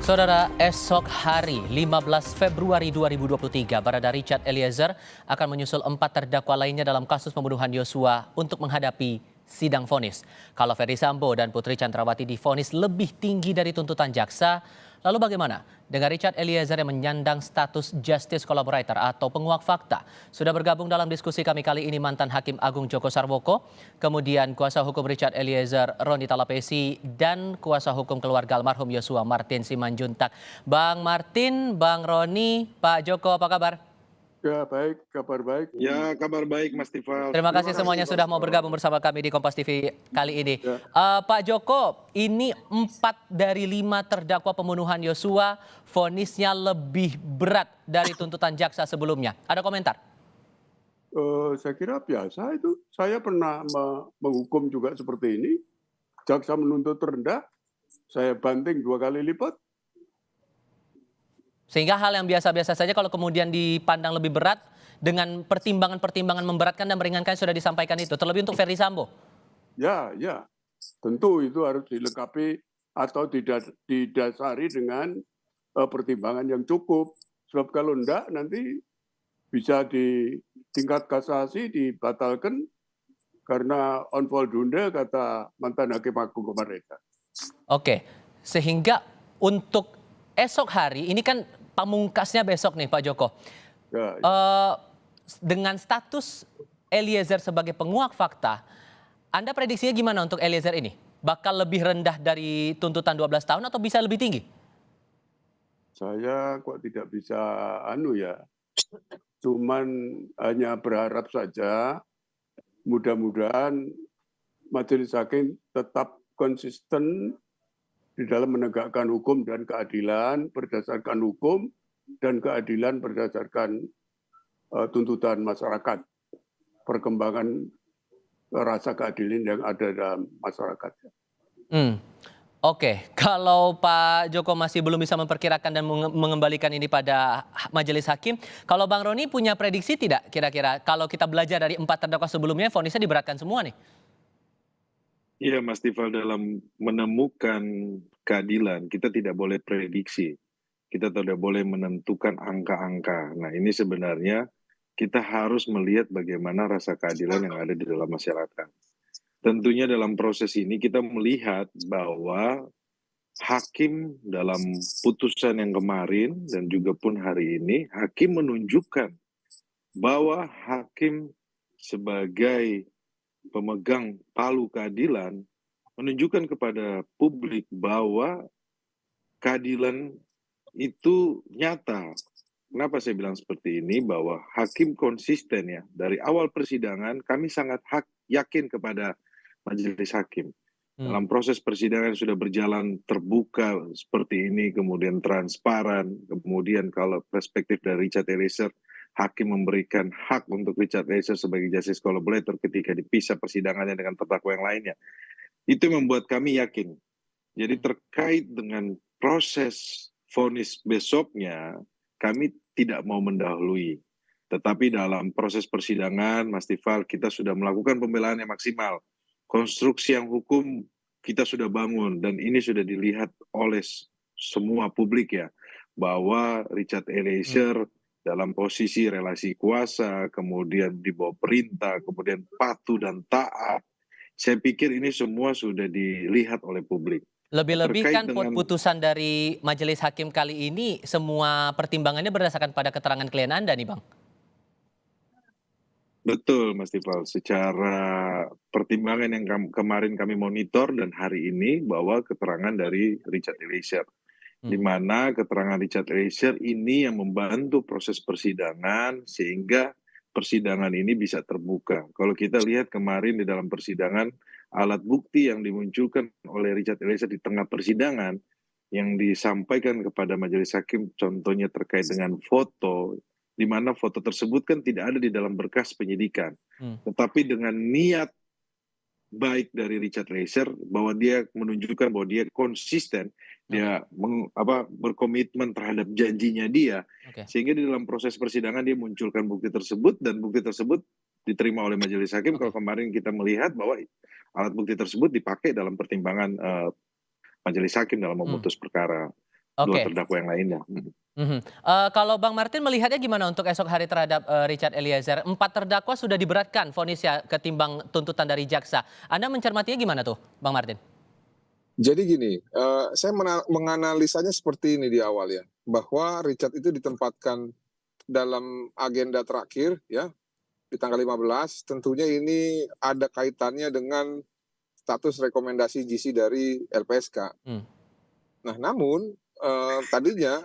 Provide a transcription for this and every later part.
Saudara, esok hari 15 Februari 2023, Barada Richard Eliezer akan menyusul 4 terdakwa lainnya dalam kasus pembunuhan Yosua untuk menghadapi sidang vonis. Kalau Ferdy Sambo dan Putri Chandrawati divonis lebih tinggi dari tuntutan jaksa, lalu bagaimana dengan Richard Eliezer yang menyandang status Justice Collaborator atau penguak fakta? Sudah bergabung dalam diskusi kami kali ini mantan Hakim Agung Joko Sarwoko, kemudian kuasa hukum Richard Eliezer Roni Talapesi, dan kuasa hukum keluarga almarhum Yosua Martin Simanjuntak. Bang Martin, Bang Roni, Pak Joko, apa kabar? Ya baik, kabar baik. Ya, kabar baik Mas Tifal. Terima kasih semuanya sudah mau bergabung bersama kami di Kompas TV kali ini. Pak Joko, ini 4 dari 5 terdakwa pembunuhan Yosua, vonisnya lebih berat dari tuntutan jaksa sebelumnya. Ada komentar? Saya kira biasa itu. Saya pernah menghukum juga seperti ini. Jaksa menuntut rendah, saya banting 2 kali lipat. Sehingga hal yang biasa-biasa saja kalau kemudian dipandang lebih berat dengan pertimbangan-pertimbangan memberatkan dan meringankan sudah disampaikan itu. Terlebih untuk Ferdy Sambo. Ya, tentu itu harus dilengkapi atau didasari dengan pertimbangan yang cukup. Sebab kalau enggak nanti bisa di tingkat kasasi dibatalkan karena on voldunde kata mantan Hakim Agung kemarin. Oke, sehingga untuk esok hari, ini kan pamungkasnya besok nih Pak Joko. Ya. Dengan status Eliezer sebagai penguak fakta, Anda prediksinya gimana untuk Eliezer ini? Bakal lebih rendah dari tuntutan 12 tahun atau bisa lebih tinggi? Saya kok tidak bisa cuman hanya berharap saja mudah-mudahan Majelis Hakim tetap konsisten di dalam menegakkan hukum dan keadilan berdasarkan hukum dan keadilan berdasarkan tuntutan masyarakat, perkembangan rasa keadilan yang ada dalam masyarakat. Oke, kalau Pak Joko masih belum bisa memperkirakan dan mengembalikan ini pada majelis hakim, kalau Bang Roni punya prediksi tidak kira-kira kalau kita belajar dari 4 terdakwa sebelumnya, vonisnya diberatkan semua nih? Iya Mas Tifal, dalam menemukan keadilan kita tidak boleh prediksi. Kita tidak boleh menentukan angka-angka. Nah ini sebenarnya kita harus melihat bagaimana rasa keadilan yang ada di dalam masyarakat. Tentunya dalam proses ini kita melihat bahwa hakim dalam putusan yang kemarin dan juga pun hari ini, hakim menunjukkan bahwa hakim sebagai pemegang palu keadilan menunjukkan kepada publik bahwa keadilan itu nyata. Kenapa saya bilang seperti ini? Bahwa hakim konsisten ya. Dari awal persidangan kami sangat yakin kepada majelis hakim. Dalam proses persidangan sudah berjalan terbuka seperti ini, kemudian transparan, kemudian kalau perspektif dari Richard Eliezer, hakim memberikan hak untuk Richard Eliezer sebagai justice collaborator ketika dipisah persidangannya dengan terdakwa yang lainnya. Itu membuat kami yakin. Jadi terkait dengan proses vonis besoknya, kami tidak mau mendahului. Tetapi dalam proses persidangan, Mas Tifal, kita sudah melakukan pembelaan yang maksimal. Konstruksi yang hukum kita sudah bangun dan ini sudah dilihat oleh semua publik ya, bahwa Richard Eliezer dalam posisi relasi kuasa, kemudian di bawah perintah, kemudian patuh dan taat. Saya pikir ini semua sudah dilihat oleh publik. Lebih-lebih kan putusan dari majelis hakim kali ini semua pertimbangannya berdasarkan pada keterangan klien Anda nih Bang. Betul Mas Tifal, secara pertimbangan yang kemarin kami monitor dan hari ini bahwa keterangan dari Richard Eliezer. Di mana keterangan Richard Eliezer ini yang membantu proses persidangan sehingga persidangan ini bisa terbuka. Kalau kita lihat kemarin di dalam persidangan, alat bukti yang dimunculkan oleh Richard Eliezer di tengah persidangan yang disampaikan kepada majelis hakim, contohnya terkait dengan foto, di mana foto tersebut kan tidak ada di dalam berkas penyidikan. Tetapi dengan niat baik dari Richard Eliezer bahwa dia menunjukkan bahwa dia konsisten, dia berkomitmen terhadap janjinya dia, sehingga di dalam proses persidangan dia munculkan bukti tersebut dan bukti tersebut diterima oleh majelis hakim. Kalau kemarin kita melihat bahwa alat bukti tersebut dipakai dalam pertimbangan majelis hakim dalam memutus perkara. dua Oke. terdakwa yang lainnya. Kalau Bang Martin melihatnya gimana untuk esok hari terhadap Richard Eliezer? 4 terdakwa sudah diberatkan vonisnya ketimbang tuntutan dari jaksa. Anda mencermatinya gimana tuh, Bang Martin? Jadi gini, saya menganalisanya seperti ini di awal ya, bahwa Richard itu ditempatkan dalam agenda terakhir ya, di tanggal 15, tentunya ini ada kaitannya dengan status rekomendasi GC dari LPSK. Hmm. Nah namun, tadinya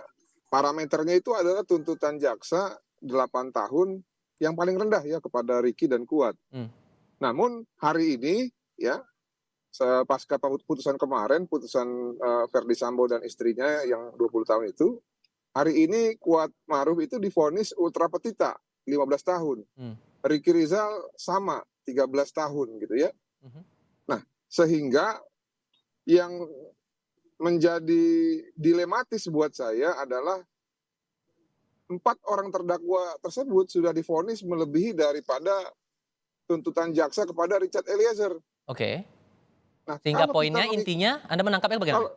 parameternya itu adalah tuntutan jaksa 8 tahun yang paling rendah ya kepada Ricky dan Kuat. Namun hari ini ya, pasca putusan kemarin, putusan Verdi Sambo dan istrinya yang 20 tahun itu, hari ini Kuat Maruf itu divonis ultra petita 15 tahun. Ricky Rizal sama 13 tahun gitu ya. Nah, sehingga yang menjadi dilematis buat saya adalah 4 orang terdakwa tersebut sudah divonis melebihi daripada tuntutan jaksa kepada Richard Eliezer. Oke. Nah, Sehingga kalau poinnya kita intinya Anda menangkapnya bagaimana?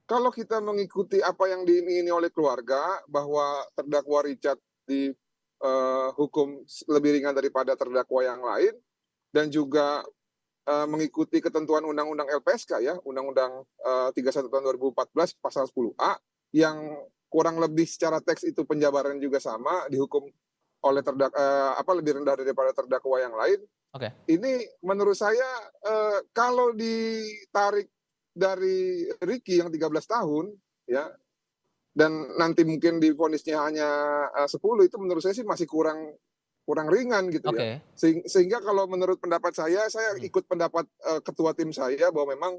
Kalau kita mengikuti apa yang diingini oleh keluarga bahwa terdakwa Richard dihukum lebih ringan daripada terdakwa yang lain, dan juga mengikuti ketentuan Undang-Undang LPSK ya, Undang-Undang 31 tahun 2014 pasal 10A, yang kurang lebih secara teks itu penjabaran juga sama, dihukum oleh lebih rendah daripada terdakwa yang lain. Oke. Ini menurut saya kalau ditarik dari Ricky yang 13 tahun ya, dan nanti mungkin divonisnya hanya 10, itu menurut saya sih masih kurang ringan gitu ya. Oke. Sehingga kalau menurut pendapat saya ikut pendapat ketua tim saya bahwa memang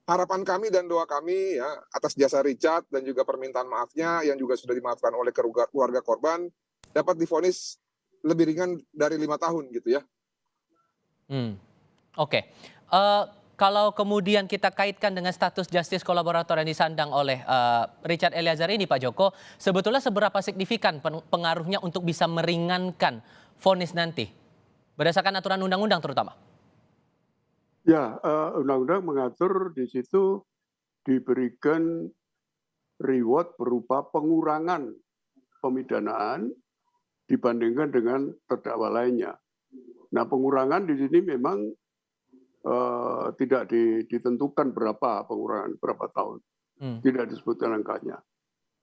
harapan kami dan doa kami ya atas jasa Richard dan juga permintaan maafnya yang juga sudah dimaafkan oleh keluarga korban dapat divonis lebih ringan dari 5 tahun gitu ya. Oke. Kalau kemudian kita kaitkan dengan status justice kolaborator yang disandang oleh Richard Eliezer ini, Pak Joko, sebetulnya seberapa signifikan pengaruhnya untuk bisa meringankan vonis nanti, berdasarkan aturan undang-undang terutama? Ya, undang-undang mengatur di situ diberikan reward berupa pengurangan pemidanaan dibandingkan dengan terdakwa lainnya. Nah, pengurangan di sini memang tidak ditentukan berapa pengurangan, berapa tahun. Tidak disebutkan angkanya.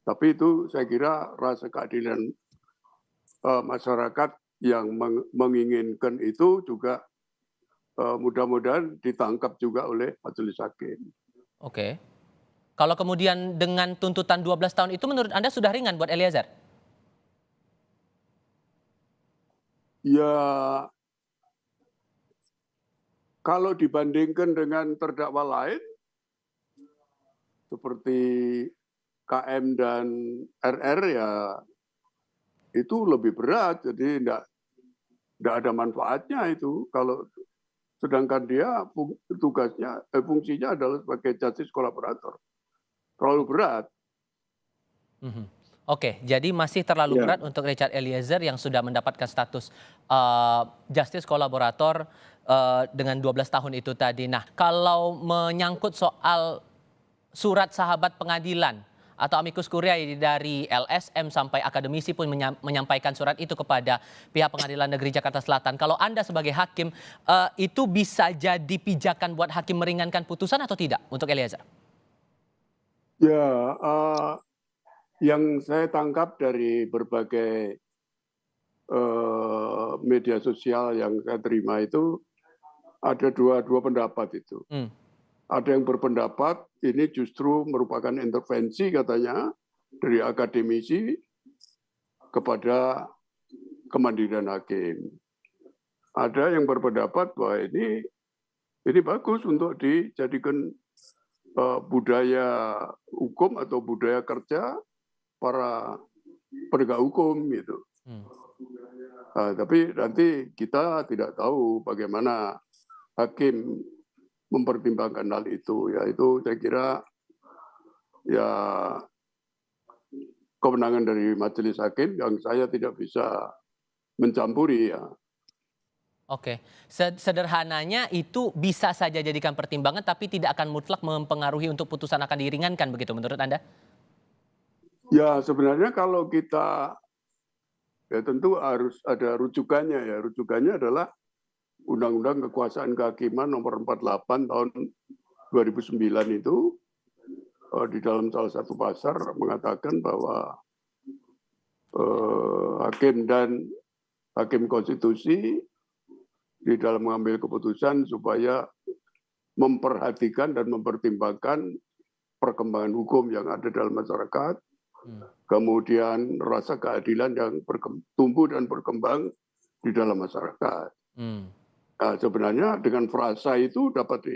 Tapi itu saya kira rasa keadilan masyarakat yang menginginkan itu juga mudah-mudahan ditangkap juga oleh majelis hakim. Oke. Kalau kemudian dengan tuntutan 12 tahun itu menurut Anda sudah ringan buat Eliezer? Ya, kalau dibandingkan dengan terdakwa lain, seperti KM dan RR ya itu lebih berat, jadi tidak ada manfaatnya itu. Kalau sedangkan dia tugasnya, fungsinya adalah sebagai justice kolaborator. Terlalu berat. Oke, jadi masih terlalu berat untuk Richard Eliezer yang sudah mendapatkan status justice kolaborator dengan 12 tahun itu tadi. Nah, kalau menyangkut soal surat sahabat pengadilan atau amicus curiae dari LSM sampai akademisi pun menyampaikan surat itu kepada pihak Pengadilan Negeri Jakarta Selatan. Kalau Anda sebagai hakim, itu bisa jadi pijakan buat hakim meringankan putusan atau tidak untuk Eliezer? Ya, yang saya tangkap dari berbagai media sosial yang saya terima itu ada dua pendapat itu. Ada yang berpendapat ini justru merupakan intervensi katanya dari akademisi kepada kemandirian hakim. Ada yang berpendapat bahwa ini bagus untuk dijadikan budaya hukum atau budaya kerja para penegak hukum gitu. Tapi nanti kita tidak tahu bagaimana hakim mempertimbangkan hal itu. Ya itu saya kira ya kewenangan dari majelis hakim yang saya tidak bisa mencampuri ya. Oke, sederhananya itu bisa saja jadikan pertimbangan tapi tidak akan mutlak mempengaruhi untuk putusan akan diringankan begitu menurut Anda? Ya sebenarnya kalau kita, ya tentu harus ada rujukannya ya. Rujukannya adalah Undang-Undang Kekuasaan Kehakiman nomor 48 tahun 2009 itu di dalam salah satu pasar mengatakan bahwa hakim dan hakim konstitusi di dalam mengambil keputusan supaya memperhatikan dan mempertimbangkan perkembangan hukum yang ada dalam masyarakat, kemudian rasa keadilan yang tumbuh dan berkembang di dalam masyarakat. Nah, sebenarnya dengan frasa itu dapat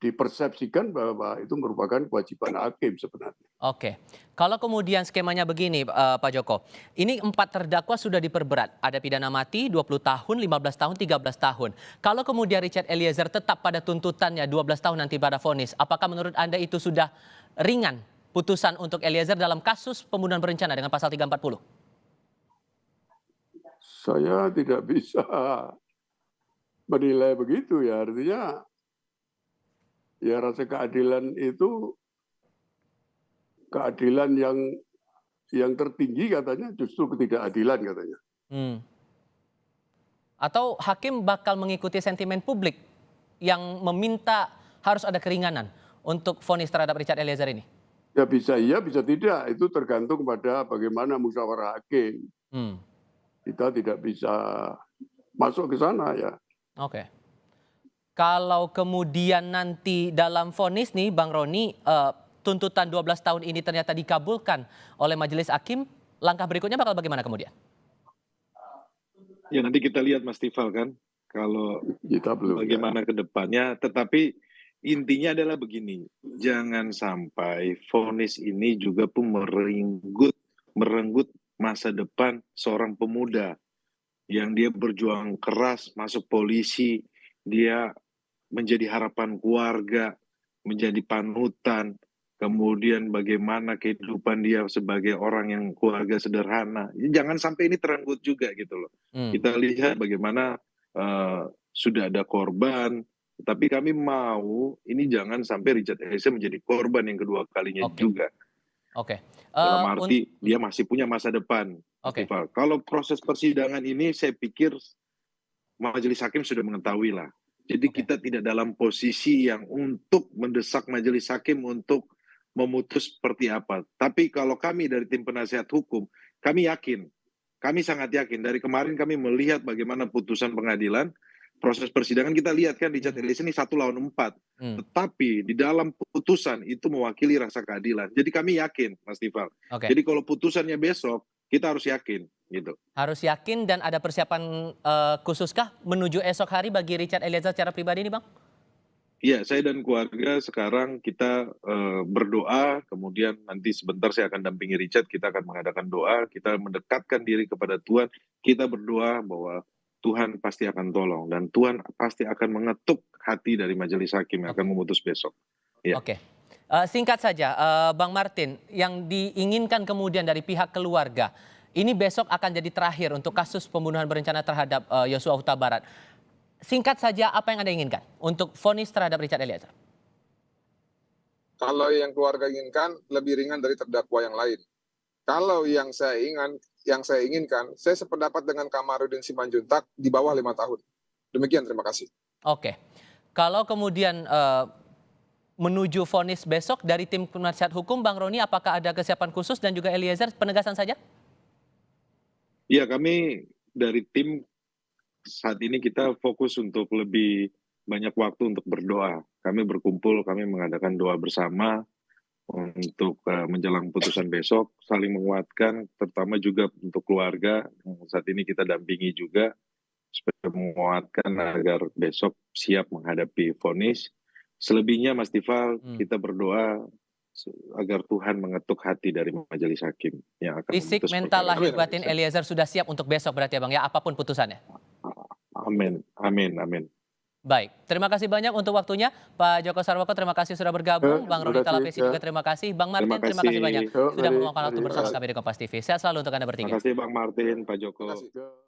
dipersepsikan bahwa itu merupakan kewajiban hakim sebenarnya. Oke, kalau kemudian skemanya begini Pak Joko, ini 4 terdakwa sudah diperberat, ada pidana mati 20 tahun, 15 tahun, 13 tahun. Kalau kemudian Richard Eliezer tetap pada tuntutannya 12 tahun nanti pada vonis, apakah menurut Anda itu sudah ringan putusan untuk Eliezer dalam kasus pembunuhan berencana dengan pasal 340? Saya tidak bisa menilai begitu ya, artinya ya rasa keadilan itu keadilan yang tertinggi katanya justru ketidakadilan katanya. Atau hakim bakal mengikuti sentimen publik yang meminta harus ada keringanan untuk vonis terhadap Richard Eliezer ini? Ya bisa iya, bisa tidak. Itu tergantung pada bagaimana musyawarah hakim. Kita tidak bisa masuk ke sana ya. Oke. Kalau kemudian nanti dalam vonis nih Bang Roni, tuntutan 12 tahun ini ternyata dikabulkan oleh majelis hakim, langkah berikutnya bakal bagaimana kemudian? Ya nanti kita lihat Mas Tifal kan, kalau Kita belum bagaimana ke depannya. Tetapi intinya adalah begini, jangan sampai vonis ini juga pun merenggut masa depan seorang pemuda yang dia berjuang keras masuk polisi, dia menjadi harapan keluarga, menjadi panutan, kemudian bagaimana kehidupan dia sebagai orang yang keluarga sederhana. Jangan sampai ini terenggut juga gitu loh. Kita lihat bagaimana sudah ada korban, tapi kami mau ini jangan sampai Richard Eliezer menjadi korban yang kedua kalinya juga. Dalam arti dia masih punya masa depan. Kalau proses persidangan ini saya pikir majelis hakim sudah mengetahui lah. Jadi kita tidak dalam posisi yang untuk mendesak majelis hakim untuk memutus seperti apa. Tapi kalau kami dari tim penasihat hukum, kami yakin, kami sangat yakin. Dari kemarin kami melihat bagaimana putusan pengadilan, proses persidangan kita lihat kan Richard Eliezer ini 1 lawan 4. Tetapi di dalam putusan itu mewakili rasa keadilan. Jadi kami yakin, Mas Tifal. Jadi kalau putusannya besok, kita harus yakin. Gitu. Harus yakin dan ada persiapan khususkah menuju esok hari bagi Richard Eliezer secara pribadi nih Bang? Iya, saya dan keluarga sekarang kita berdoa, kemudian nanti sebentar saya akan dampingi Richard, kita akan mengadakan doa, kita mendekatkan diri kepada Tuhan, kita berdoa bahwa Tuhan pasti akan tolong dan Tuhan pasti akan mengetuk hati dari majelis hakim yang akan memutus besok. Ya. Singkat saja, Bang Martin, yang diinginkan kemudian dari pihak keluarga, ini besok akan jadi terakhir untuk kasus pembunuhan berencana terhadap Yosua Huta Barat. Singkat saja, apa yang Anda inginkan untuk vonis terhadap Richard Eliezer? Kalau yang keluarga inginkan lebih ringan dari terdakwa yang lain. Kalau yang saya inginkan, saya sependapat dengan Kamarudin Simanjuntak di bawah 5 tahun. Demikian, terima kasih. Kalau kemudian menuju vonis besok dari tim penasihat hukum, Bang Roni, apakah ada kesiapan khusus dan juga Eliezer penegasan saja? Ya, kami dari tim saat ini kita fokus untuk lebih banyak waktu untuk berdoa. Kami berkumpul, kami mengadakan doa bersama untuk menjelang putusan besok, saling menguatkan, terutama juga untuk keluarga. Saat ini kita dampingi juga, supaya menguatkan agar besok siap menghadapi vonis. Selebihnya Mas Tifal, kita berdoa agar Tuhan mengetuk hati dari majelis hakim yang akan fisik, mental, lahir batin Eliezer sudah siap untuk besok berarti ya Bang ya, apapun putusannya. Amin, amin, amin. Baik, terima kasih banyak untuk waktunya Pak Joko Sarwoko, terima kasih sudah bergabung. Bang Roni Talapesi juga terima kasih. Bang Martin terima kasih banyak sudah meluangkan waktu bersama kami di Kompas TV. Sehat selalu untuk Anda bertiga. Terima kasih Bang Martin, Pak Joko.